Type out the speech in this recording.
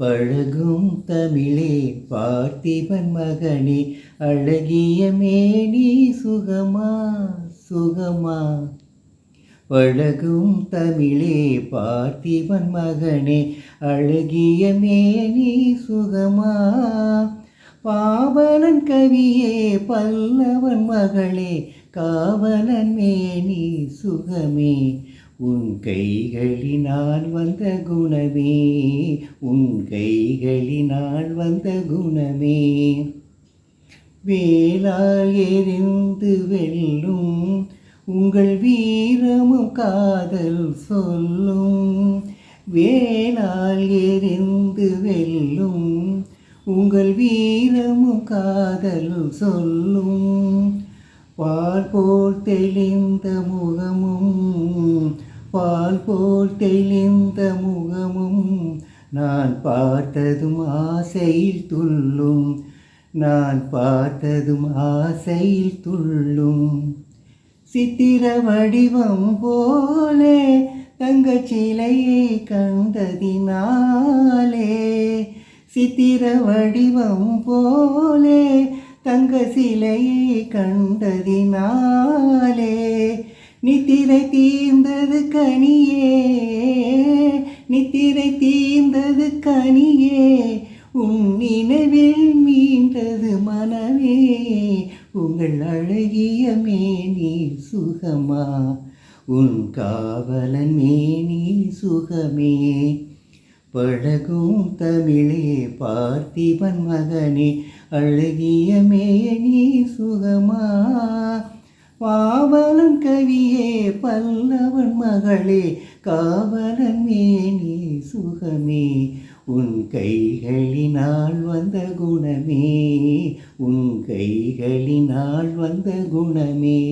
பழகும் தமிழே பார்த்திபன் மகனே அழகிய மேனி சுகமா சுகமா. பழகும் தமிழே பார்த்திபன் மகனே அழகிய மேனி சுகமா. பாவலன் கவியே பல்லவன் மகளே காவலன் மேனி சுகமே. உன் கைகளினால் வந்த குணமே உன் கைகளினால் வந்த குணமே. வேளால் எரிந்து வெல்லும் உங்கள் வீரமும் காதல் சொல்லும். வேளால் எரிந்து வெல்லும் உங்கள் வீரமும் காதல் சொல்லும். பால் போல் தெளிந்த முகமும் பால் போல் தெளிந்த முகமும் நான் பார்த்ததும் ஆசையில் துள்ளும் நான் பார்த்ததும் ஆசையில் துள்ளும். சித்திர வடிவம் போலே தங்கச் சிலையை கண்டதினாலே சித்திர வடிவம் போலே தங்க சிலையை கண்டதினாலே நித்திரை தீர்ந்தது கனியே நித்திரை தீர்ந்தது கனியே. உன் நினைவில் மீண்டது மனமே உங்கள் அழகிய மேனி சுகமா. உன் காவலன் மேனி சுகமே. பழகும் தமிழே பார்த்திபன் மகனே அழகிய மேனி சுகமா. பாவலன் கவியே பல்லவன் மகளே காவலன் மேனி சுகமே. உன் கைகளினால் வந்த குணமே உன் கைகளினால் வந்த குணமே.